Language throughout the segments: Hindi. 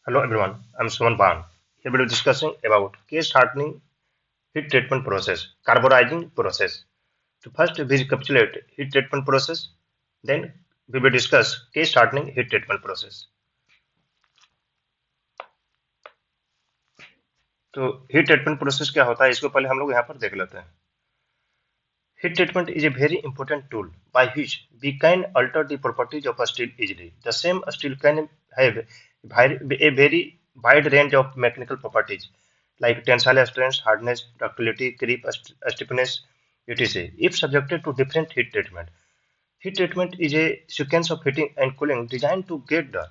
Hello everyone, I'm Suman Ban. Here we will be discussing about case hardening heat treatment process, carburizing process. So first we recapitulate heat treatment process, then we will discuss case hardening heat treatment process. तो हीट ट्रीटमेंट प्रोसेस क्या होता है इसको पहले हम लोग यहाँ पर देख लेते हैं. Heat treatment is a very important tool by which we can alter the properties of a steel easily. The same steel can have a very wide range of mechanical properties like tensile strength, hardness, ductility, creep, stiffness, etc. if subjected to different heat treatment. Heat treatment is a sequence of heating and cooling designed to get the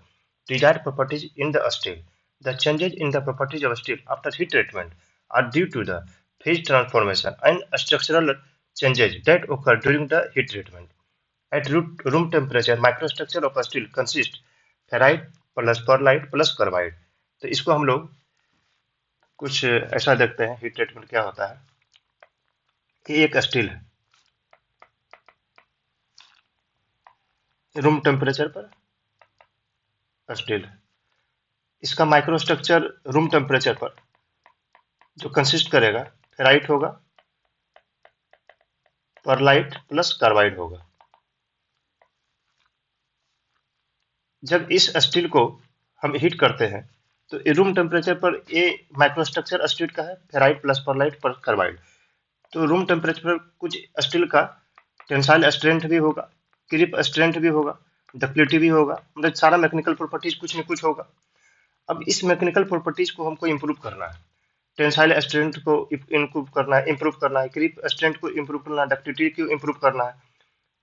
desired properties in the steel. The changes in the properties of steel after heat treatment are due to the phase transformation and structural changes that occur during the heat treatment. At room temperature, microstructure of steel consists ferrite plus perlite plus carbide. तो इसको हम लोग कुछ ऐसा देखते हैं हीट ट्रीटमेंट क्या होता है कि एक स्टील है रूम टेम्परेचर पर स्टील है, इसका माइक्रोस्ट्रक्चर रूम टेम्परेचर पर जो कंसिस्ट करेगा फेराइट होगा, परलाइट प्लस कार्बाइड होगा. जब इस स्टील को हम हीट करते हैं तो रूम टेम्परेचर पर ये माइक्रोस्ट्रक्चर स्टील का है ferrite plus pearlite plus carbide. तो रूम टेम्परेचर पर कुछ स्टील का टेंसाइल स्ट्रेंथ भी होगा, क्रीप स्ट्रेंथ भी होगा, डक्टिलिटी भी होगा, मतलब सारा मैकेनिकल प्रॉपर्टीज कुछ न कुछ होगा. अब इस मैकेनिकल प्रॉपर्टीज को हमको इम्प्रूव करना है, टेंसाइल स्ट्रेंथ को इम्प्रूव करना है, क्रीप स्ट्रेंथ को इम्प्रूव करना है, डक्टिलिटी को इम्प्रूव करना है.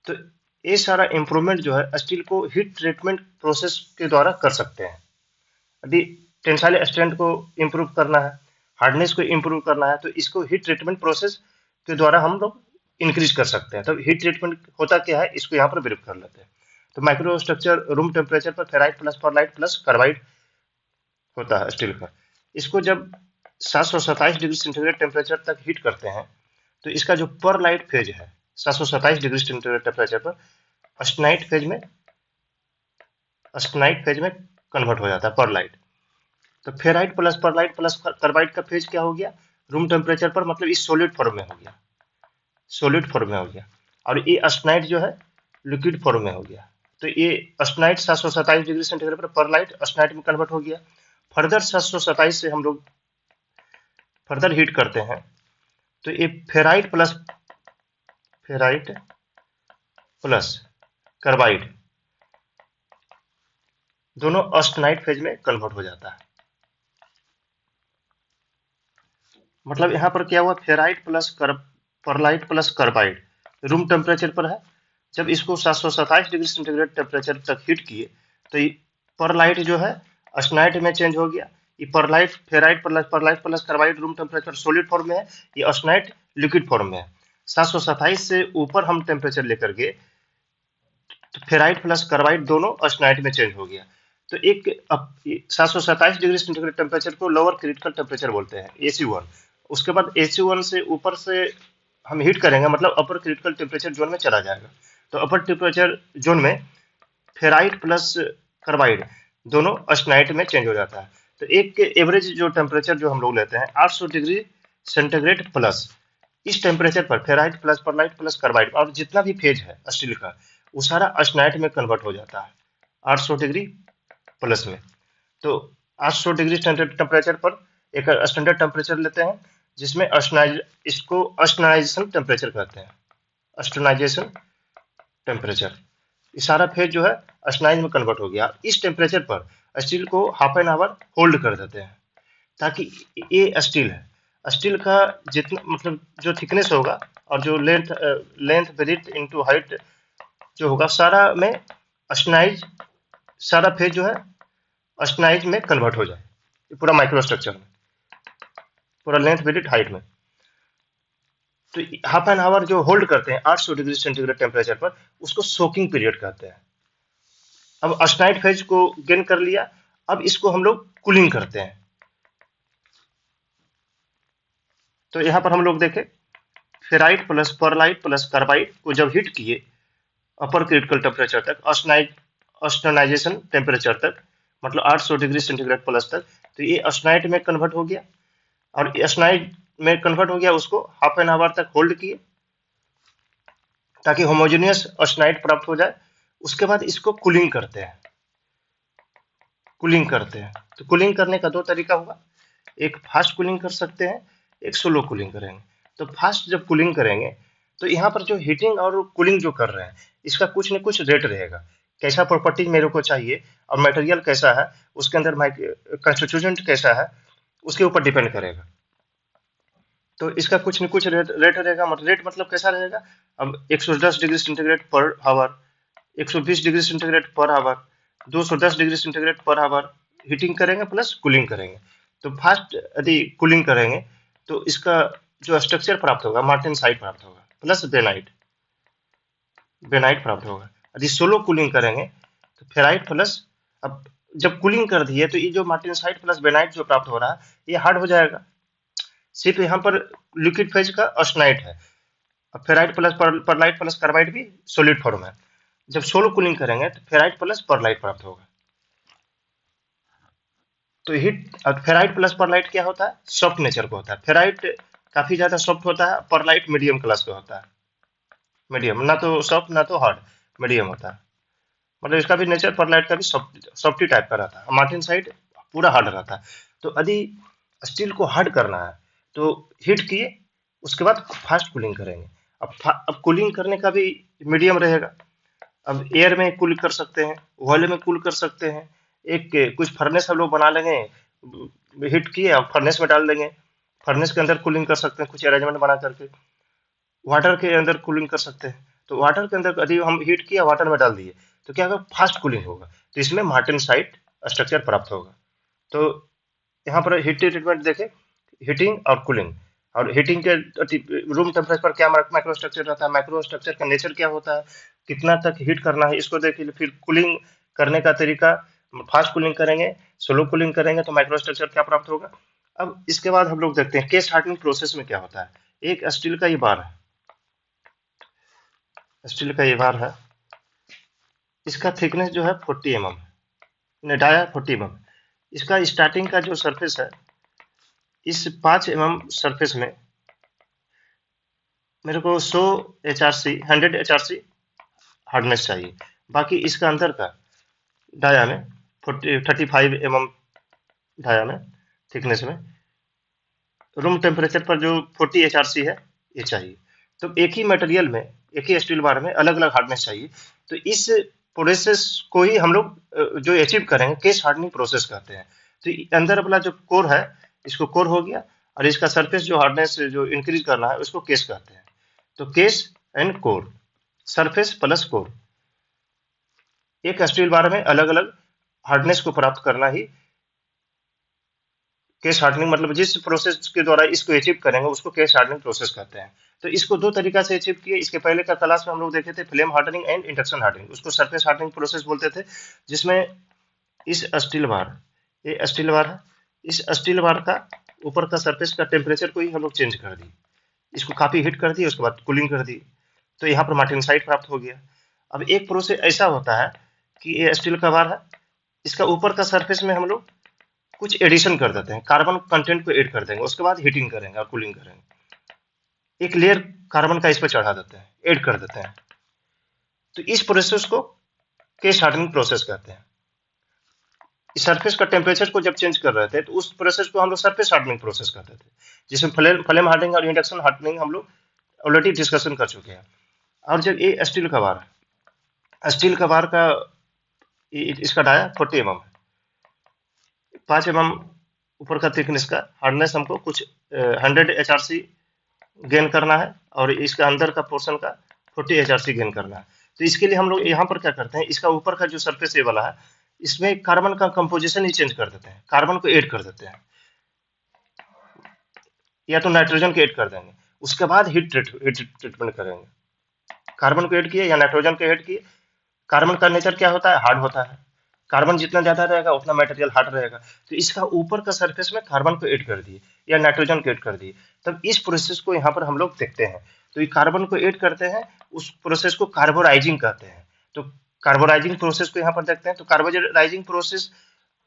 तो ये सारा इम्प्रूवमेंट जो है स्टील को हीट ट्रीटमेंट प्रोसेस के द्वारा कर सकते हैं. यदि टेंसाइल स्ट्रेंथ को इम्प्रूव करना है, हार्डनेस को इम्प्रूव करना है, तो इसको हीट ट्रीटमेंट प्रोसेस के द्वारा हम लोग इंक्रीज कर सकते हैं. तो हीट ट्रीटमेंट होता क्या है इसको यहाँ पर ब्रीफ कर लेते हैं. तो माइक्रो स्ट्रक्चर रूम टेम्परेचर पर ferrite plus pearlite plus carbide होता है स्टील का. इसको जब 727 डिग्री सेंटीग्रेड टेम्परेचर तक हीट करते हैं तो इसका जो पर लाइट फेज है 727 डिग्री सेंटीग्रेड टेम्परेचर पर अस्टेनाइट फेज में कन्वर्ट हो जाता है पर लाइट. तो ferrite plus pearlite plus carbide का फेज क्या हो गया रूम टेम्परेचर पर, मतलब इस सॉलिड फॉर्म में हो गया, और ये अस्टेनाइट जो है लिक्विड फॉर्म में हो गया. तो ये अस्टेनाइट 727 डिग्री सेंटीग्रेड पर परलाइट अस्टेनाइट में कन्वर्ट हो गया. फर्दर 727 से हम लोग फर्दर हीट करते हैं तो ये फेराइट प्लस कार्बाइड दोनों ऑस्टेनाइट फेज में कन्वर्ट हो जाता है. मतलब यहाँ पर क्या हुआ, ferrite plus pearlite plus carbide room temperature पर है. जब इसको 727 डिग्री सेंटीग्रेड टेम्परेचर तक हीट किए तो ये परलाइट जो है ऑस्टेनाइट में चेंज हो गया. ये pearlite ferrite pearlite plus carbide room temperature solid form में है, ये ऑस्टेनाइट लिक्विड फॉर्म में है. 727 से ऊपर हम टेम्परेचर लेकर गए तो फेराइट प्लस कार्बाइड दोनों ऑस्टेनाइट में चेंज हो गया. तो एक 727 डिग्री सेंटीग्रेड टेम्परेचर को लोअर क्रिटिकल टेम्परेचर बोलते हैं AC1. उसके बाद AC1 से ऊपर से हम हीट करेंगे मतलब अपर क्रिटिकल टेम्परेचर जोन में चला जाएगा. तो अपर टेम्परेचर जोन में फेराइट प्लस कार्बाइड दोनों ऑस्टेनाइट में चेंज हो जाता है. तो एक एवरेज जो टेम्परेचर जो हम लोग लेते हैं 800 डिग्री सेंटीग्रेड प्लस, इस टेम्परेचर पर ferrite plus pearlite plus carbide और जितना भी फेज है स्टील का वो सारा ऑस्टेनाइट में कन्वर्ट हो जाता है 800 डिग्री प्लस में. तो 800 डिग्री स्टैंडर्ड टेम्परेचर पर एक स्टैंडर्ड टेम्परेचर लेते हैं जिसमें इसको ऑस्टेनाइजेशन टेम्परेचर कहते हैं. ऑस्टेनाइजेशन टेम्परेचर ये सारा फेज जो है ऑस्टेनाइज में कन्वर्ट हो गया. इस टेम्परेचर पर स्टील को हाफ एन आवर होल्ड कर देते हैं ताकि ये स्टील का जितना मतलब जो थिकनेस होगा और जो लेंथ ब्रेड्थ इनटू हाइट जो होगा सारा में ऑस्टेनाइज सारा फेज जो है ऑस्टेनाइज में कन्वर्ट हो जाए पूरा माइक्रोस्ट्रक्चर में, पूरा लेंथ ब्रेड्थ हाइट में. तो हाफ एन आवर जो होल्ड करते हैं 800 डिग्री सेंटीग्रेड टेम्परेचर पर उसको सोकिंग पीरियड कहते हैं. अब ऑस्टेनाइट फेज को गेन कर लिया, अब इसको हम लोग कूलिंग करते हैं. तो यहाँ पर हम लोग देखें ferrite plus pearlite plus carbide को जब हीट किए अपर क्रिटिकल टेम्परेचर तक ऑस्टेनाइजेशन टेम्परेचर तक, मतलब 800 डिग्री सेंटीग्रेड प्लस तक, तो ये ऑस्टेनाइट में कन्वर्ट हो गया, और ऑस्टेनाइट में कन्वर्ट हो गया, उसको हाफ एन आवर तक होल्ड किए ताकि होमोजेनियस ऑस्टेनाइट प्राप्त हो जाए। उसके बाद इसको कूलिंग करते हैं, तो कूलिंग करने का दो तरीका होगा, एक फास्ट कूलिंग कर सकते हैं, एक स्लो कूलिंग करेंगे। तो फास्ट जब कूलिंग करेंगे तो यहाँ पर जो हीटिंग और कूलिंग जो कर रहे हैं, इसका कुछ न कुछ रेट रहेगा, कैसा प्रॉपर्टी मेरे को चाहिए और मटेरियल कैसा है, उसके अंदर कंस्टिट्यूएंट कैसा है, उसके ऊपर डिपेंड करेगा। तो इसका कुछ न कुछ रेट रहेगा। रेट मतलब कैसा रहेगा, अब 110 degree centigrade per hour, 120 degree centigrade per hour, 210 degree centigrade per hour heating करेंगे प्लस कूलिंग करेंगे। तो फास्ट यदि कूलिंग करेंगे तो इसका जो स्ट्रक्चर प्राप्त होगा मार्टेनसाइट प्राप्त होगा प्लस बेनाइट प्राप्त होगा। यदि सोलो कूलिंग करेंगे तो फेराइट प्लस, अब जब कूलिंग कर दिए तो ये जो मार्टेनसाइट प्लस बेनाइट जो प्राप्त हो रहा है ये हार्ड हो जाएगा। सिर्फ यहाँ पर लिक्विड फेज का ऑस्टेनाइट है, अब ferrite plus pearlite plus carbide भी सॉलिड फॉर्म है। जब सोलो कूलिंग करेंगे तो फेराइट प्लस परलाइट प्राप्त होगा। तो हीट फेराइट प्लस परलाइट क्या होता है, सॉफ्ट नेचर का होता है। फेराइट काफी ज्यादा सॉफ्ट होता है, परलाइट मीडियम क्लास का होता है, मीडियम, ना तो सॉफ्ट ना तो हार्ड, मीडियम होता है। मतलब इसका भी नेचर परलाइट का भी सॉफ्टी टाइप का रहता है, मार्टेनसाइट पूरा हार्ड रहता है। तो यदि स्टील को हार्ड करना है तो हीट किए, उसके बाद फास्ट कूलिंग करेंगे। अब कूलिंग करने का भी मीडियम रहेगा। अब एयर में कूल कर सकते हैं, ऑयल में कूल कर सकते हैं, एक कुछ फर्नेस हम लोग बना लेंगे, हीट किए और फर्नेस में डाल देंगे, फर्नेस के अंदर कूलिंग कर सकते हैं कुछ अरेंजमेंट बना करके। वाटर के अंदर कूलिंग कर सकते हैं, तो वाटर के अंदर यदि हम हीट किया वाटर में डाल दिए तो क्या होगा, फास्ट कूलिंग होगा, तो इसमें मार्टेनसाइट स्ट्रक्चर प्राप्त होगा। तो यहाँ पर हीट ट्रीटमेंट देखें, हीटिंग और कूलिंग। और हीटिंग के रूम टेम्परेचर पर क्या माइक्रो स्ट्रक्चर रहता है, माइक्रो स्ट्रक्चर का नेचर क्या होता है, कितना तक हीट करना है इसको देखिए। फिर कूलिंग करने का तरीका, फास्ट कूलिंग करेंगे, स्लो कूलिंग करेंगे तो माइक्रो स्ट्रक्चर क्या प्राप्त होगा। अब इसके बाद हम लोग देखते हैं केस हार्डनिंग प्रोसेस में क्या होता है। एक स्टील का ये बार है, स्टील का ये बार है, इसका थिकनेस जो है 40 mm है, डाया 40 mm। इसका स्टार्टिंग का जो सरफेस है, इस 5 mm सरफेस में मेरे को 100 HRC हार्डनेस चाहिए। बाकी इसका अंदर का डाया में 35 mm डाया में थिकनेस में रूम टेम्परेचर पर जो 40 HRC है ये चाहिए। तो एक ही मटेरियल में, एक ही स्टील बार में अलग अलग हार्डनेस चाहिए। तो इस प्रोसेस को ही हम लोग जो अचीव करेंगे केस हार्डनिंग प्रोसेस कहते हैं। तो अंदर वाला जो कोर है, इसको कोर हो गया, और इसका सरफेस जो हार्डनेस जो इंक्रीज करना है उसको केस कहते हैं। तो case and core, surface plus core, एक स्टील बार में अलग अलग हार्डनेस को प्राप्त करना ही केस हार्डनिंग, मतलब जिस प्रोसेस के द्वारा इसको अचीव करेंगे उसको केस हार्डनिंग प्रोसेस कहते हैं। तो इसको दो तरीका से अचीव किए। इसके पहले का क्लास में हम लोग देखे थे flame hardening and induction hardening, उसको सरफेस हार्डनिंग प्रोसेस बोलते थे, जिसमें इस स्टील बार, ये स्टील बार है, इस स्टील बार का ऊपर का सरफेस का टेम्परेचर को ही हम लोग चेंज कर दी, इसको काफी हीट कर दी, उसके बाद कूलिंग कर दी, तो यहाँ पर मार्टेनसाइट प्राप्त हो गया। अब एक प्रोसेस ऐसा होता है कि ये स्टील का बार है, इसका ऊपर का सरफेस में हम लोग कुछ एडिशन कर देते हैं, कार्बन कंटेंट को ऐड कर देंगे, उसके बाद हीटिंग करेंगे और कूलिंग करेंगे, एक लेयर कार्बन का इस पर चढ़ा देते हैं, ऐड कर देते हैं। तो इस प्रोसेस को केस हार्डनिंग प्रोसेस कहते हैं। इस सरफेस का टेम्परेचर को जब चेंज कर रहे थे तो उस प्रोसेस को हम लोग सरफेस हार्डनिंग प्रोसेस कहते थे, जिसमें फ्लेम हार्डनिंग और इंडक्शन हार्डनिंग हम लोग ऑलरेडी डिस्कशन कर चुके हैं। और जब ये स्टील का बार है, स्टील का बार का इसका डाया 40 mm है, 5 mm ऊपर का थिकनेस का हार्डनेस हमको कुछ 100 HRC गेन करना है, और इसका अंदर का पोर्शन का 40 HRC गेन करना है। तो इसके लिए हम लोग यहाँ पर क्या करते हैं, इसका ऊपर का जो सरफेस ये वाला है, इसमें कार्बन का कंपोजिशन ही चेंज कर देते हैं, कार्बन को ऐड कर देते हैं, या तो नाइट्रोजन को ऐड कर देंगे, उसके बाद हीट ट्रीटमेंट करेंगे। कार्बन को ऐड किए या नाइट्रोजन को ऐड किए, कार्बन का नेचर क्या होता है, हार्ड होता है, कार्बन जितना ज्यादा रहेगा उतना मटेरियल हार्ड रहेगा। तो इसका ऊपर का सरफेस में कार्बन को ऐड कर दिए या नाइट्रोजन को ऐड कर दिए, तब इस प्रोसेस को यहाँ पर हम लोग देखते हैं। तो ये कार्बन को ऐड करते हैं, उस प्रोसेस को कार्बोराइजिंग कहते हैं। तो कार्बोराइजिंग प्रोसेस को यहाँ पर देखते हैं। तो कार्बोराइजिंग प्रोसेस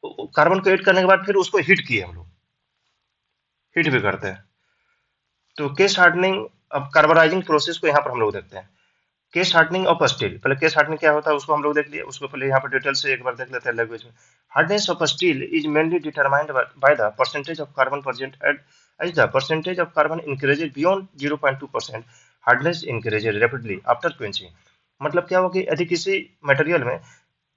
कार्बन को ऐड करने के बाद फिर उसको हीट किए हम लोग, हीट भी करते हैं। तो केस हार्डनिंग, अब कार्बोनाइजिंग प्रोसेस को यहाँ पर हम लोग देखते हैं। केस हार्डनिंग ऑफ स्टील, पहले केस हार्डनिंग क्या होता है उसको हम लोग देख लिए, उसको पहले यहाँ पर डिटेल से एक बार देख लेते हैं लैंग्वेज में। Hardness of steel is mainly determined by the percentage of carbon present at as the percentage of carbon increases beyond 0.2%, hardness increases rapidly after quenching। मतलब क्या हुआ कि यदि किसी मटेरियल में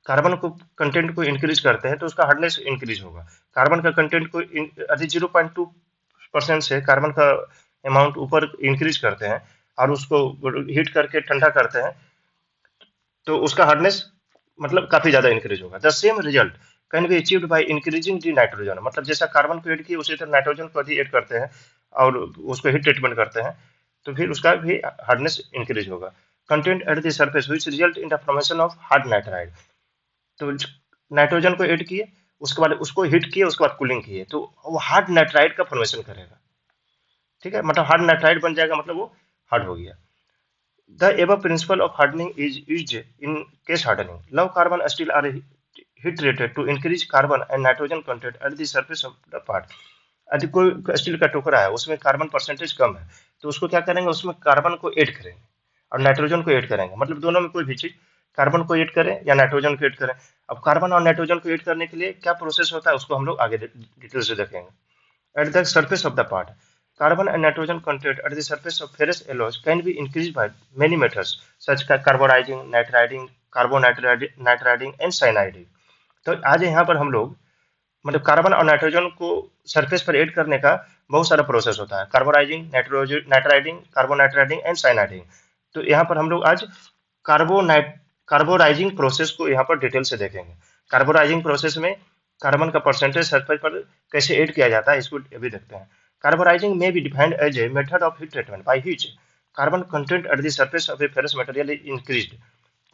कार्बन को कंटेंट को इंक्रीज करते हैं तो उसका हार्डनेस इंक्रीज होगा। कार्बन का कंटेंट को यदि 0.2% से कार्बन का अमाउंट ऊपर इंक्रीज करते हैं और उसको हीट करके ठंडा करते हैं तो उसका हार्डनेस मतलब काफी ज्यादा इंक्रीज होगा। The same result can be achieved by increasing the nitrogen, मतलब जैसा कार्बन को ऐड किए उसी तरह नाइट्रोजन को यदि ऐड करते हैं और उसको हीट ट्रीटमेंट करते हैं तो फिर उसका भी हार्डनेस इंक्रीज होगा। Content at the surface which result in the formation of hard nitride, तो नाइट्रोजन को ऐड किए उसके बाद उसको हीट किए उसके बाद कूलिंग किए तो वो हार्ड नाइट्राइड का फॉर्मेशन करेगा। ठीक है, मतलब हार्ड नाइट्राइड बन जाएगा, मतलब वो हार्ड हो गया। The above principle of hardening is used in case hardening. Low carbon steel are heat treated to increase carbon and nitrogen content at the surface of the part. यदि कोई स्टील का टुकड़ा है उसमें कार्बन परसेंटेज कम है तो उसको क्या करेंगे, उसमें कार्बन को ऐड करेंगे और नाइट्रोजन को ऐड करेंगे, मतलब दोनों में कोई भी चीज कार्बन को ऐड करें या नाइट्रोजन को ऐड करें। अब कार्बन और नाइट्रोजन को ऐड करने के लिए क्या प्रोसेस होता है उसको हम लोग आगे डिटेल से देखेंगे। At the surface of the part, carbon and nitrogen content at the surface of ferrous alloys can be increased by many methods such as carburizing, nitriding, carbonitriding and cyaniding। तो आज यहाँ पर हम लोग मतलब कार्बन और नाइट्रोजन को सरफेस पर ऐड करने का बहुत सारा प्रोसेस होता है, कार्बोराइजिंग, नाइट्राइडिंग, कार्बोनाइट्राइडिंग एंड साइनाइडिंग। तो यहाँ पर हम लोग आज कार्बोराइजिंग प्रोसेस को यहाँ पर डिटेल से देखेंगे। कार्बोराइजिंग प्रोसेस में कार्बन का परसेंटेज सरफेस पर कैसे ऐड किया जाता है इसको अभी देखते हैं। कार्बोराइजिंग में be defined as a method of heat treatment by which carbon content at the surface of a ferrous material is increased.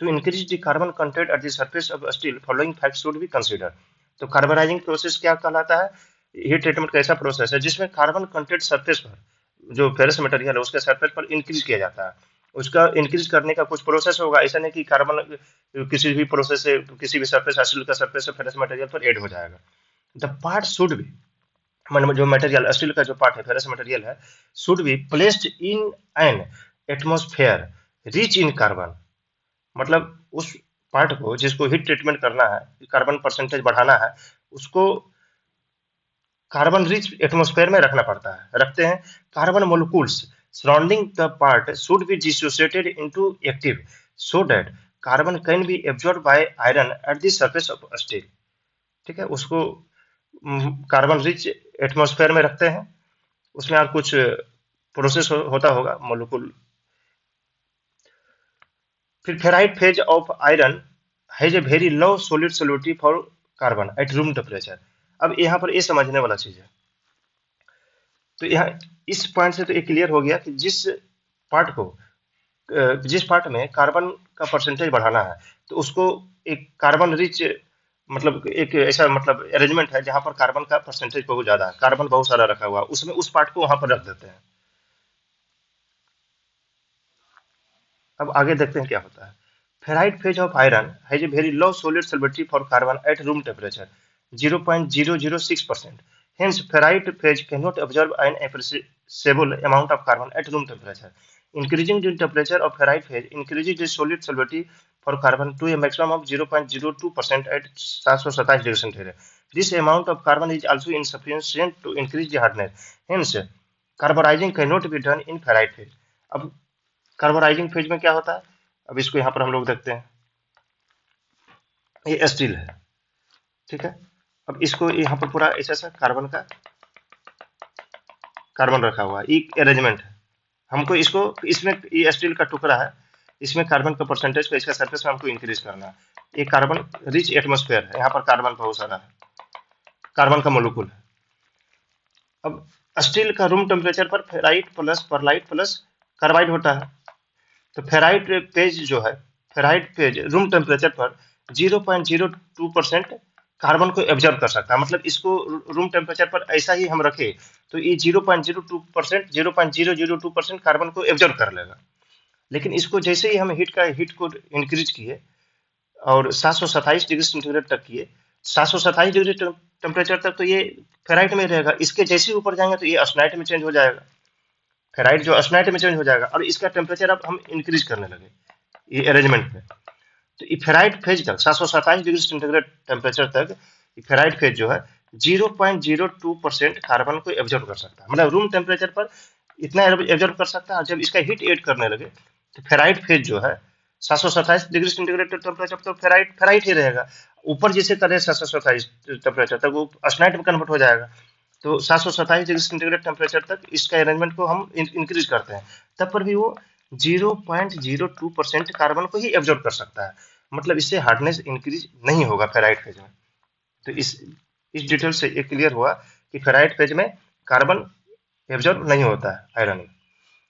To increase the carbon content at the surface of steel following facts should be consider. तो कार्बोराइजिंग प्रोसेस क्या कहलाता है, हीट ट्रीटमेंट का ऐसा प्रोसेस है जिसमें कार्बन कंटेंट सरफेस पर जो फेरस मटेरियल है उसके सरफेस पर इंक्रीज किया जाता है। उसका इंक्रीज करने का कुछ प्रोसेस होगा, ऐसा नहीं कि कार्बन किसी भी प्रोसेस से किसी भी सरफेस स्टील का सरफेस से फेरस मटेरियल पर ऐड हो जाएगा। द पार्ट शुड बी, मतलब जो मटेरियल स्टील का जो पार्ट है फेरस मटेरियल है, should be placed in an atmosphere rich in carbon, मतलब उस पार्ट को जिसको हीट ट्रीटमेंट करना है, कार्बन परसेंटेज बढ़ाना है, उसको कार्बन रिच एटमॉस्फेयर में रखना पड़ता है, रखते हैं। Carbon molecules surrounding the part should be dissociated into active so that carbon can be absorbed by iron at the surface of steel। ठीक है, उसको कार्बन रिच एटमॉस्फेयर में रखते हैं, उसमें और कुछ प्रोसेस होता होगा मोलिक्यूल। फिर ferrite phase of iron has a very low solid solubility for carbon at room temperature. अब यहाँ पर ये समझने वाला चीज है, तो यहाँ इस पॉइंट से तो ये क्लियर हो गया कि जिस पार्ट में कार्बन का परसेंटेज बढ़ाना है तो उसको एक कार्बन रिच मतलब एक ऐसा मतलब अरेंजमेंट है जहां पर कार्बन का परसेंटेज बहुत ज्यादा है, कार्बन बहुत सारा रखा हुआ, उसमें उस पार्ट को वहां पर रख देते हैं। अब आगे देखते हैं क्या होता है। Ferrite phase of iron has a very low solid solubility for carbon at room temperature 0.006%। Hence, ferrite phase cannot absorb an appreciable amount of carbon at room temperature. Increasing the temperature of ferrite phase increases the solid solubility for carbon to a maximum of 0.02% at 727 degree centigrade. This amount of carbon is also insufficient to increase the hardness. Hence, carburizing cannot be done in ferrite phase. अब कार्बोराइजिंग फेज में क्या होता है, अब इसको यहाँ पर हम लोग देखते हैं। ये स्टील है, ठीक है। अब इसको यहाँ पर पूरा ऐसा कार्बन रखा हुआ है, एक अरेंजमेंट है। हमको इसको इसमें ये स्टील का टुकड़ा है, इसमें कार्बन का परसेंटेज को इसका सरफेस में हमको इंक्रीज करना है। ये कार्बन रिच एटमॉस्फेयर है, यहाँ पर कार्बन बहुत सारा है, कार्बन का मोलिक्यूल है। अब स्टील का रूम टेम्परेचर पर ferrite plus pearlite plus carbide होता है। तो फेराइट पेज जो है, फेराइट पेज रूम टेम्परेचर पर 0.02% कार्बन को एब्जॉर्ब कर सकता है, मतलब इसको रूम टेम्परेचर पर ऐसा ही हम रखे तो ये 0.02% कार्बन को एब्जॉर्ब कर लेगा। लेकिन इसको जैसे ही हम हीट को इंक्रीज किए और 727 डिग्री सेंटीग्रेड तक किए 727 डिग्री टेम्परेचर तक तो ये फेराइट में रहेगा। इसके जैसे ऊपर जाएंगे तो ये ऑस्टेनाइट में चेंज हो जाएगा, फेराइट जो ऑस्टेनाइट में चेंज हो जाएगा, और इसका टेम्परेचर अब हम इंक्रीज करने लगे ये अरेंजमेंट में। तो ये फेराइट फेज तक 727 डिग्री सेंटीग्रेड टेम्परेचर तक ये फेराइट फेज जो है 0.02% कार्बन को एब्जॉर्ब कर सकता है, मतलब रूम टेम्परेचर पर इतना एब्जॉर्ब कर सकता है। जब इसका हीट ऐड करने लगे तो फेराइट फेज जो है 727 डिग्री सेंटीग्रेड टेम्परेचर तो फेराइट फेराइट ही रहेगा। ऊपर जैसे करे 727 टेम्परेचर तक वो ऑस्टेनाइट में कन्वर्ट हो जाएगा। तो 727 डिग्री सेंटीग्रेड टेम्परेचर तक इसका अरेंजमेंट को हम इंक्रीज करते हैं, तब पर भी वो 0.02% कार्बन को ही एब्जॉर्ब कर सकता है, मतलब इससे हार्डनेस इंक्रीज नहीं होगा फेराइट फेज में। तो इस डिटेल से ये क्लियर हुआ कि फेराइट फेज में कार्बन एब्जॉर्ब नहीं होता है आयरन में।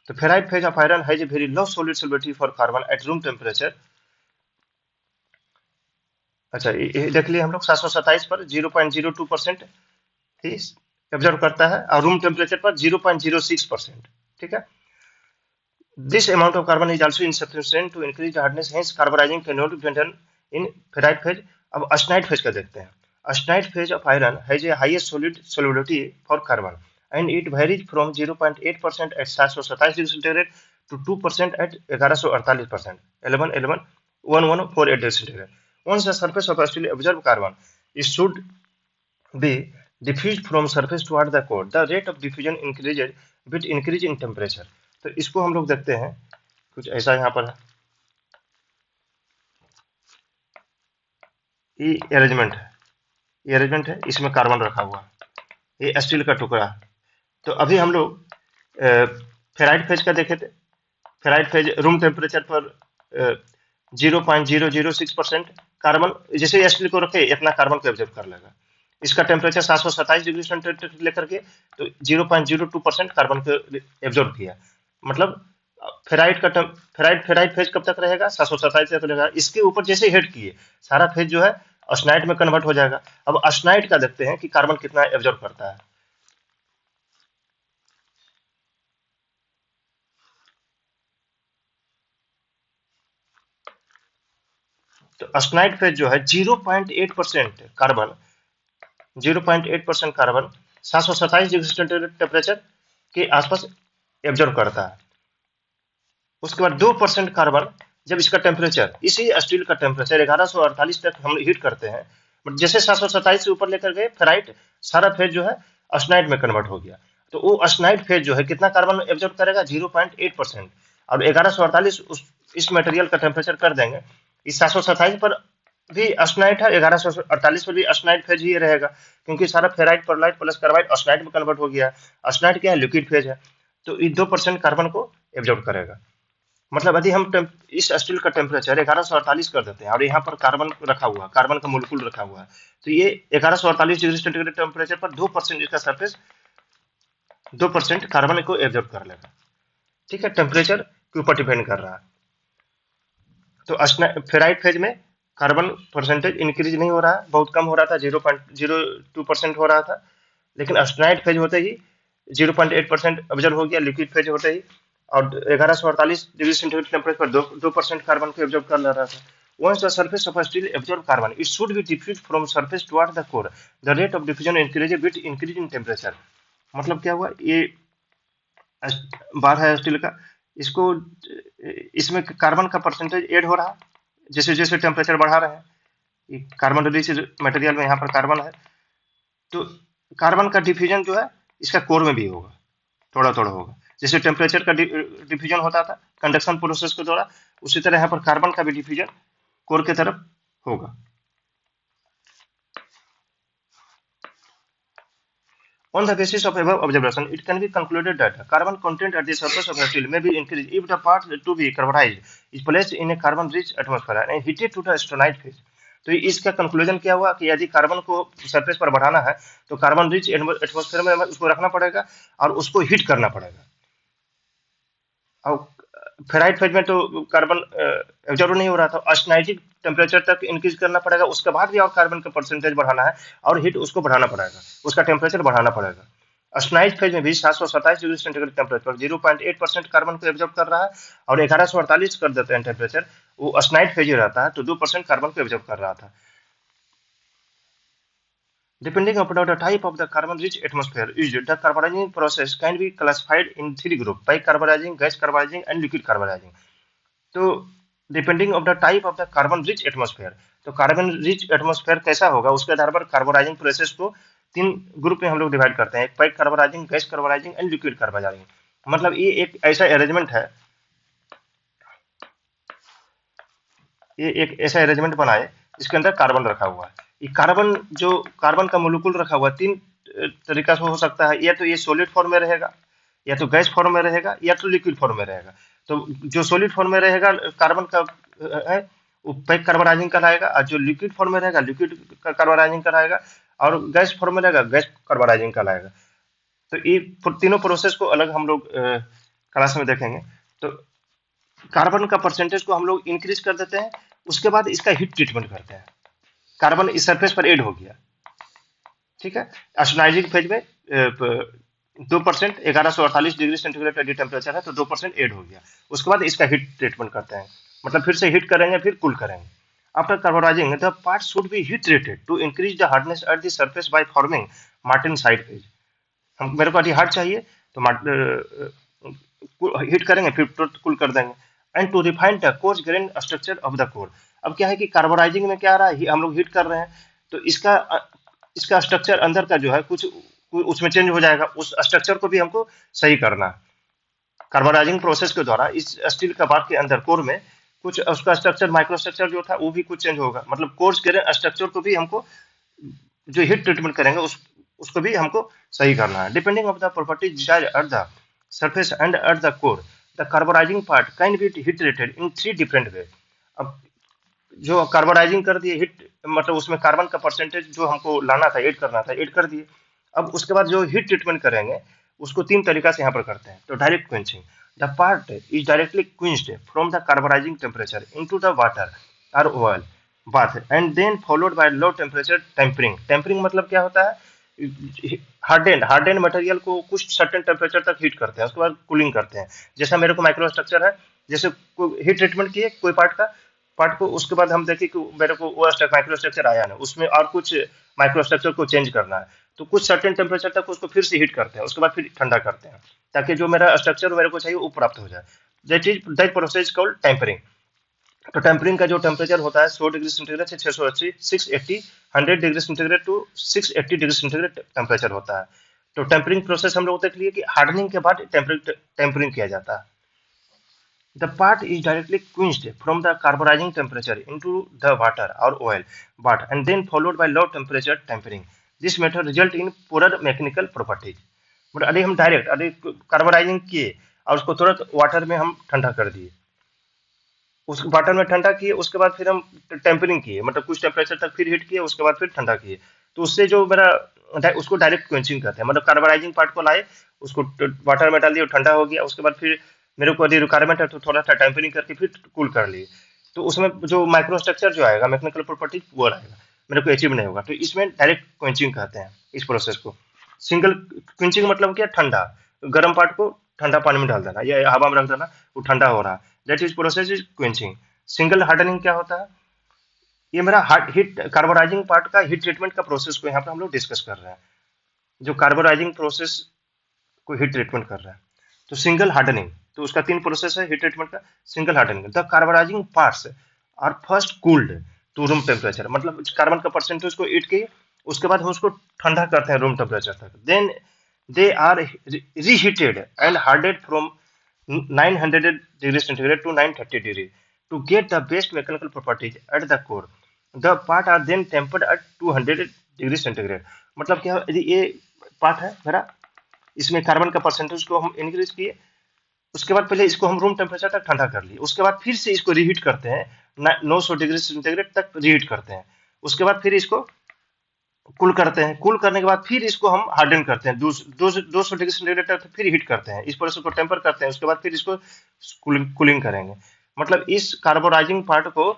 तो ferrite phase of iron has a very low solid solubility for carbon at room temperature. अच्छा, ये देख लिए हम लोग 727 पर 0.02% ही एब्जॉर्ब करता है और रूम टेम्परेचर पर 0.06%। ठीक है, this amount of carbon is also insufficient to increase the hardness, hence carburizing cannot be done in ferrite phase। अब ऑस्टेनाइट फेज का देखते हैं। Austenite phase of iron has a highest solid solubility for carbon and it varies from 0.8% at 727 degree centigrade to 2% at 1148%, 1148 degree centigrade. Once the surface of actually observed carbon, it should be diffused from surface toward the core. The rate of diffusion increases with increase in temperature। तो इसको हम लोग देखते हैं कुछ ऐसा यहाँ पर है, ये अरेंजमेंट है, ये अरेंजमेंट है, इसमें कार्बन रखा हुआ, ये स्टील का टुकड़ा। तो अभी हम लोग फेराइट फेज का देखे थे। फेराइट फेज रूम टेम्परेचर पर 0.006% कार्बन, जैसे स्टील को रखे इतना कार्बन को एब्जॉर्ब कर लेगा। इसका टेम्परेचर 727 डिग्री सेंटीग्रेड लेकर के तो 0.02% कार्बन को एब्जॉर्ब किया, मतलब फेराइट फेज कब तक रहेगा, 727 तक रहेगा। इसके ऊपर जैसे हिट किए सारा फेज जो है ऑस्टेनाइट में कन्वर्ट हो जाएगा। अब ऑस्टेनाइट का देखते हैं कि कार्बन कितना एब्जॉर्ब करता है। तो ऑस्टेनाइट फेज जो है 0.8% carbon 0.8% carbon 727 degree centigrade temperature के आसपास एब्जॉर्ब करता है। उसके बाद 2% कार्बन, जब इसका टेम्परेचर इसी स्टील का टेम्परेचर 1148 तक हम हीट करते हैं, जैसे 727 से ऊपर लेकर गए फेराइट सारा फेज जो है ऑस्टेनाइट में कन्वर्ट हो गया। तो वो ऑस्टेनाइट फेज जो है कितना कार्बन एब्जॉर्ब करेगा, 0.8%। और 1148 इस मटेरियल का टेम्परेचर कर देंगे, इस 727 पर भी ऑस्टेनाइट है, 1148 पर भी ऑस्टेनाइट फेज ही रहेगा, क्योंकि सारा ferrite pearlite plus carbide austenite में कन्वर्ट हो गया। ऑस्टेनाइट क्या है, लिक्विड फेज है, तो ये 2% कार्बन को एब्जॉर्ब करेगा। मतलब यदि हम इस स्टील का टेम्परेचर 1148 कर देते हैं और यहाँ पर कार्बन रखा हुआ, कार्बन का मोलिक्यूल रखा हुआ है, तो ये 1148 डिग्री सेंटीग्रेड टेम्परेचर पर 2% इसका सरफेस 2% कार्बन को एब्जॉर्ब कर लेगा। ठीक है, टेम्परेचर के ऊपर डिपेंड कर रहा है। तो फेराइट फेज में कार्बन परसेंटेज इंक्रीज नहीं हो रहा है, बहुत कम हो रहा था, 0.02% हो रहा था। लेकिन ऑस्टेनाइट फेज होते ही 0.8% ऑब्जर्व हो गया, लिक्विड फेज होते ही, और 1148 डिग्री सेंटीग्रेड टेम्परेचर पर 2% कार्बन को एब्जॉर्ब कर ले रहा था। Once the surface of a steel absorb carbon, it should be diffused from surface toward the core. The rate of diffusion increases with increase in temperature। मतलब क्या हुआ, ये बार है स्टील का, इसको इसमें कार्बन का परसेंटेज ऐड हो रहा जैसे जैसे टेम्परेचर बढ़ा रहे हैं। ये कार्बन रिच मटेरियल में यहाँ पर कार्बन है, तो कार्बन का डिफ्यूजन जो है इसका कोर में भी होगा, थोड़ा थोड़ा होगा। जैसे टेम्परेचर का डिफ्यूजन होता था कंडक्शन प्रोसेस के द्वारा, उसी तरह यहाँ पर कार्बन का भी डिफ्यूजन कोर के तरफ होगा। On the basis of above observation, it can be concluded that carbon content at the surface of a steel may be increased if the part to be carbonized is placed in a carbon-rich atmosphere and heated to the austenite phase। तो इसका कंक्लूजन क्या हुआ कि यदि कार्बन को सरफेस पर बढ़ाना है तो कार्बन रिच एटमॉस्फेयर में उसको रखना पड़ेगा और उसको हीट करना पड़ेगा। और फेराइट फेज में तो कार्बन एब्जॉर्ब नहीं हो रहा था, ऑस्टेनाइटिक टेम्परेचर तक इंक्रीज करना पड़ेगा, उसके बाद भी और कार्बन का परसेंटेज बढ़ाना है और हीट उसको बढ़ाना पड़ेगा, उसका टेम्परेचर बढ़ाना पड़ेगा। ऑस्टेनाइट फेज में भी 727 डिग्री सेंटीग्रेड टेम्परेचर 0.8% कार्बन को एब्जॉर्ब कर रहा है और 1148 कर देते हैं टेम्परेचर, वो ऑस्टेनाइट फेज ही रहता है, तो 2% कार्बन को एब्जॉर्ब कर रहा था। Depending upon the type of the carbon-rich atmosphere used, the carburizing process can be classified in three groups: by carburizing, gas carburizing, and liquid carburizing. तो depending of the type of the carbon rich atmosphere, तो कार्बन रिच एटमॉस्फेयर कैसा होगा उसके आधार पर कार्बोराइजिंग प्रोसेस को तीन ग्रुप में हम लोग डिवाइड करते हैं: एक pack carburizing, gas carburizing and liquid carburizing. मतलब ये एक ऐसा अरेंजमेंट है, ये एक ऐसा अरेंजमेंट बनाए इसके अंदर कार्बन रखा हुआ है। ये कार्बन जो कार्बन का मोलिक्यूल रखा हुआ तीन तरीका से हो सकता है, या तो ये सॉलिड फॉर्म में रहेगा, या तो गैस फॉर्म में रहेगा, या तो लिक्विड फॉर्म में रहेगा। तो जो सॉलिड फॉर्म में रहेगा कार्बन का है वो पैक कार्बोनाइजिंग कहलाएगा, और जो लिक्विड फॉर्म में रहेगा लिक्विड कार्बोनाइजिंग कहलाएगा, और गैस फॉर्म में रहेगा गैस कार्बोनाइजिंग कहलाएगा। तो ये तीनों प्रोसेस को अलग हम लोग क्लास में देखेंगे। तो कार्बन का परसेंटेज को हम लोग इंक्रीज कर देते हैं, उसके बाद इसका हीट ट्रीटमेंट करते हैं। कार्बन इस सरफेस पर ऐड हो गया, ठीक है, आयोनाइजिंग फेज में 2%, 1148 डिग्री सेंटीग्रेड यदि टेम्परेचर है तो 2% ऐड हो गया। उसके बाद इसका हीट ट्रीटमेंट करते हैं, मतलब फिर से हीट करेंगे फिर कूल करेंगे। After carbonizing the part should be heat treated to increase the hardness at the surface by forming martensite phase. हम मेरे को हार्ड चाहिए तो हीट करेंगे फिर कूल कर देंगे। And to refine the coarse grain structure of the core. अब क्या है कि कार्बोनाइजिंग में क्या आ रहा है, हम लोग हीट कर रहे हैं तो इसका स्ट्रक्चर अंदर का जो है कुछ उसमें चेंज हो जाएगा, उस स्ट्रक्चर को भी हमको सही करना है। कार्बोनाइजिंग प्रोसेस के द्वारा इस स्टील का बार के अंदर कोर में कुछ उसका स्ट्रक्चर माइक्रो स्ट्रक्चर जो था वो भी कुछ चेंज होगा, मतलब कोर्स ग्रेन स्ट्रक्चर को भी हमको जो हीट ट्रीटमेंट करेंगे उसको भी हमको सही करना है। Depending of the properties desired at the surface and at the core, the carburizing part can be heat treated in three different way। अब जो कार्बोनाइजिंग कर दिए हीट, मतलब उसमें कार्बन का परसेंटेज जो हमको लाना था, ऐड करना था, ऐड कर दिए। अब उसके बाद जो हीट ट्रीटमेंट करेंगे उसको तीन तरीका से यहाँ पर करते हैं। तो direct quenching, the part is directly quenched from the carbonizing temperature into the water और oil bath and then followed by low temperature tempering. Tempering मतलब क्या होता है, हार्डेंड मटेरियल को कुछ सर्टेन टेम्परेचर तक हीट करते हैं, उसके बाद कूलिंग करते हैं। जैसा मेरे को माइक्रो स्ट्रक्चर है, जैसे हीट ट्रीटमेंट किए कोई पार्ट को, उसके बाद हम देखें कि मेरे को वो माइक्रो स्ट्रक्चर आया ना, उसमें और कुछ माइक्रो स्ट्रक्चर को चेंज करना है, तो कुछ सर्टेन टेम्परेचर तक उसको फिर से हीट करते हैं, उसके बाद फिर ठंडा करते हैं, ताकि जो मेरा स्ट्रक्चर मेरे को चाहिए वो प्राप्त हो जाए। That process called tempering. तो टेम्परिंग का जो टेम्परेचर होता है 100 डिग्री सेंटीग्रेड से 680 680 100 degree centigrade to 680 degree centigrade temperature होता है। तो टेम्परिंग प्रोसेस हम लोग देख लिए कि हार्डनिंग के बाद टेम्परिंग किया जाता है। The part is directly quenched from the carburizing temperature into the water or oil bath and then followed by low temperature tempering. This method result in poorer mechanical properties। But अभी हम डायरेक्ट कार्बोनाइजिंग किए और उसको तुरंत वाटर में हम ठंडा कर दिए, उस वाटर में ठंडा किए, उसके बाद फिर हम टेम्परिंग किए, मतलब कुछ टेम्परेचर तक फिर हीट किए, उसके बाद फिर ठंडा किए। तो उससे जो मेरा उसको डायरेक्ट क्वेंचिंग कहते हैं, मतलब कार्बोनाइजिंग पार्ट को लाए, उसको वाटर में डाल दिए, ठंडा हो गया, उसके बाद फिर मेरे को यदि रिक्वायरमेंट है तो थोड़ा सा टेम्परिंग करके फिर कूल कर लिए, तो उसमें जो माइक्रो स्ट्रक्चर जो आएगा, मैकेनिकल प्रॉपर्टी वो आएगा, मेरे को अचीव नहीं होगा। तो इसमें डायरेक्ट क्वेंचिंग कहते हैं इस प्रोसेस को। सिंगल क्वेंचिंग मतलब क्या, ठंडा गर्म पार्ट को ठंडा पानी में डाल देना या हवा में रख देना, वो ठंडा हो रहा है, that is process is quenching. Single hardening क्या होता है, ये मेरा हीट कार्बोनाइजिंग पार्ट का हीट ट्रीटमेंट का प्रोसेस को यहाँ पर हम लोग डिस्कस कर रहे हैं, जो कार्बोनाइजिंग प्रोसेस को हीट ट्रीटमेंट कर रहा है। तो सिंगल हार्डनिंग, तो उसका तीन प्रोसेस है हीट ट्रीटमेंट का। Single hardening, the carbonizing parts are first cooled to room temperature, मतलब कार्बन का परसेंटेज को ईट के उसके बाद हम उसको ठंडा करते हैं रूम टेम्परेचर तक। Then they are reheated and hardened from 900 degree centigrade to 930 degree to get the best mechanical properties at the core. The part are then tempered at 200 degree centigrade. मतलब क्या, यदि ये पार्ट है मेरा, इसमें कार्बन का परसेंटेज को हम इंक्रीज किए, उसके बाद पहले इसको हम रूम टेम्परेचर तक ठंडा कर लिए, उसके बाद फिर से इसको रीहीट करते हैं 900 डिग्री सेंटीग्रेड तक रीहीट करते हैं, उसके बाद फिर इसको कूल करते हैं, कूल करने के बाद फिर इसको हम हार्डन करते हैं 200 डिग्री सेंटीग्रेड तक फिर हीट करते हैं, इस प्रोसेस को टेम्पर करते हैं, उसके बाद फिर इसको कूलिंग करेंगे। मतलब इस कार्बोनाइजिंग पार्ट को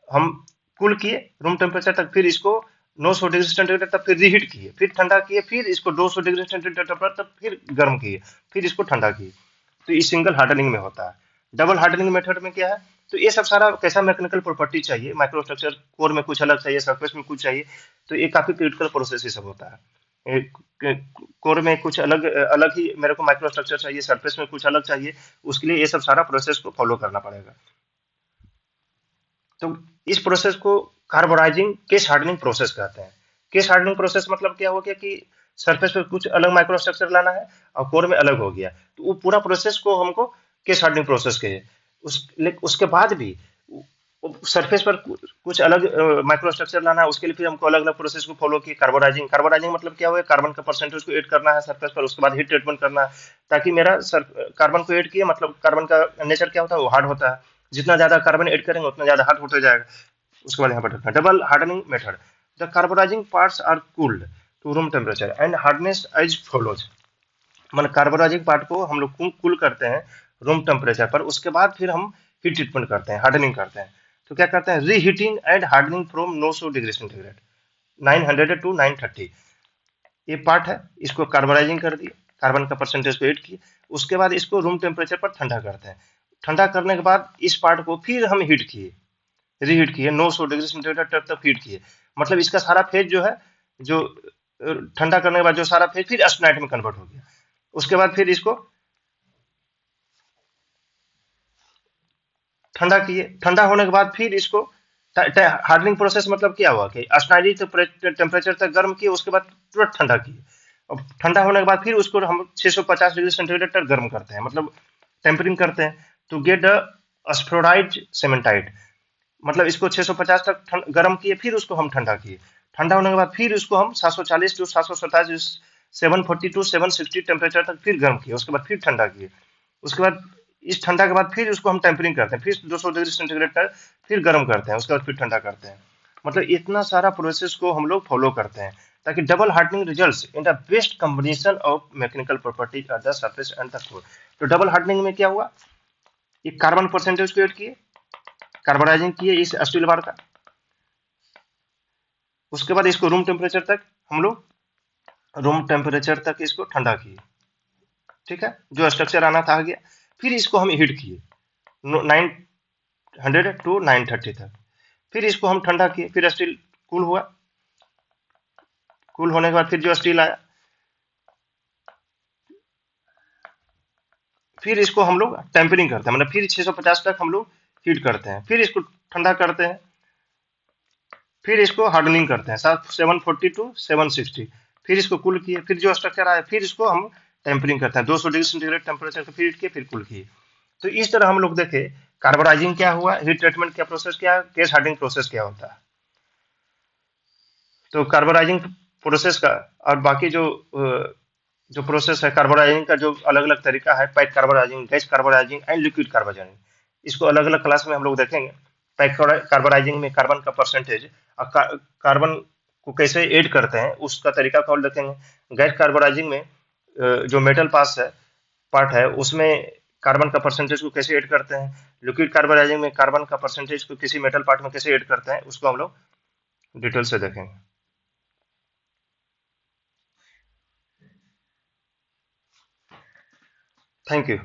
हम कूल किए रूम टेम्परेचर तक, फिर इसको 900 डिग्री सेंटीग्रेड तक फिर रीहीट किए, फिर ठंडा किए, फिर इसको 200 डिग्री सेंटीग्रेड तक फिर गर्म किए, फिर इसको ठंडा किए। तो ये सिंगल हार्डनिंग में होता है। डबल हार्डनिंग मेथड में क्या है, तो ये सब सारा कैसा मैकेनिकल प्रॉपर्टी चाहिए, माइक्रोस्ट्रक्चर कोर में कुछ अलग चाहिए, सरफेस में कुछ चाहिए, तो ये काफी क्रिटिकल प्रोसेस ये सब होता है। कोर में कुछ अलग अलग ही मेरे को माइक्रोस्ट्रक्चर चाहिए, सरफेस में कुछ अलग चाहिए, उसके लिए ये सब सारा प्रोसेस को फॉलो करना पड़ेगा। तो इस प्रोसेस को कार्बोराइजिंग केस हार्डनिंग प्रोसेस कहते हैं। केस हार्डनिंग प्रोसेस मतलब क्या हो गया कि सरफेस पे कुछ अलग माइक्रोस्ट्रक्चर लाना है और कोर में अलग हो गया, तो वो पूरा प्रोसेस को हमको केस हार्डनिंग प्रोसेस कहे। उसके बाद भी सरफेस पर कुछ अलग माइक्रोस्ट्रक्चर लाना है, उसके लिए फिर हमको अलग अलग प्रोसेस को फॉलो किए। कार्बोराइजिंग कार्बोराइजिंग मतलब क्या हुआ, कार्बन का परसेंटेज को ऐड करना है सरफेस पर, उसके बाद हीट ट्रीटमेंट करना है ताकि मेरा कार्बन को ऐड किए, मतलब कार्बन का नेचर क्या होता है, वो हार्ड होता है, जितना ज्यादा कार्बन ऐड करेंगे उतना ज्यादा हार्ड होता जाएगा। उसके बाद यहाँ पर रखना double hardening method. The carburizing parts are cooled to room temperature and hardness as follows. मतलब कार्बोराइजिंग पार्ट को हम लोग कूल करते हैं रूम टेम्परेचर पर, उसके बाद फिर हम हीट ट्रीटमेंट करते हैं, हार्डनिंग करते हैं। तो क्या करते हैं, reheating and hardening from 900 degree centigrade 900 to 930, ये पार्ट है, इसको कार्बोराइजिंग कर दिए, कार्बन का परसेंटेज को ऐड किए, उसके बाद इसको रूम टेम्परेचर पर ठंडा करते हैं। ठंडा करने के बाद इस पार्ट को फिर हम हीट किए, रीहीट किए 900 डिग्री सेंटीग्रेड तक हीट किए। मतलब इसका सारा फेज जो है, जो ठंडा करने के बाद जो सारा फेज फिर ऑस्टेनाइट में कन्वर्ट हो गया। उसके बाद फिर इसको ठंडा किए, ठंडा होने के बाद फिर इसको हार्डनिंग प्रोसेस मतलब क्या हुआ कि ऑस्टेनाइट टेम्परेचर तक गर्म किए, उसके बाद तुरंत ठंडा किए। अब ठंडा होने के बाद फिर उसको हम 650 डिग्री सेंटीग्रेड तक गर्म करते हैं, मतलब टेम्परिंग करते हैं टू गेट द स्फेराइड सीमेंटाइट। मतलब इसको 650 तक गर्म किए, फिर उसको हम ठंडा किए। ठंडा होने के बाद फिर इसको हम 740 टू 727 740 टू 760 टेम्परेचर तक फिर गर्म किए, उसके बाद फिर ठंडा किए। उसके बाद इस ठंडा के बाद फिर उसको हम टेम्परिंग करते हैं, फिर 200 डिग्री सेंटीग्रेड तक फिर गर्म करते हैं, उसके बाद फिर ठंडा करते हैं। मतलब इतना सारा प्रोसेस को हम लोग फॉलो करते हैं ताकि double hardening results in the best combination of mechanical properties of the surface and the core. तो डबल हार्डनिंग में क्या हुआ, ये कार्बन परसेंटेज को ऐड किए, कार्बोनाइजिंग किए इस स्टील बार का, उसके बाद इसको रूम टेम्परेचर तक हम लोग रूम टेम्परेचर तक इसको ठंडा किए। ठीक है, जो स्ट्रक्चर आना था आ गया। फिर इसको हम हीट किए 900 टू 930 तक, फिर इसको हम ठंडा किए, फिर स्टील कूल हुआ। कूल होने के बाद फिर जो स्टील आया, फिर इसको हम लोग टेम्परिंग करते हैं, मतलब फिर 650 तक हम लोग हीट करते हैं, फिर इसको ठंडा करते हैं, फिर इसको हार्डनिंग करते हैं 740 टू 760, फिर इसको कूल किए, फिर जो स्ट्रक्चर आया फिर इसको हम टेम्परिंग करते हैं 200 डिग्री सेंटीग्रेड टेम्परेचर को, फिर किए, फिर कूल किए। तो इस तरह हम लोग देखे कार्बोराइजिंग क्या हुआ, हीट ट्रीटमेंट क्या प्रोसेस, क्या केस हार्डनिंग प्रोसेस क्या होता है। तो कार्बोराइजिंग प्रोसेस का और बाकी जो प्रोसेस है कार्बोराइजिंग का, जो अलग अलग तरीका है, pack carburizing, gas carburizing and liquid carburizing, इसको अलग अलग क्लास में हम लोग देखेंगे। पैक कार्बोराइजिंग में कार्बन का परसेंटेज और कार्बन को कैसे ऐड करते हैं उसका तरीका को देखेंगे। गैस कार्बोराइजिंग में जो मेटल पास है पार्ट है उसमें कार्बन का परसेंटेज को कैसे ऐड करते हैं। लिक्विड कार्बोराइजिंग में कार्बन का परसेंटेज को किसी मेटल पार्ट में कैसे ऐड करते हैं, उसको हम लोग डिटेल से देखेंगे। Thank you.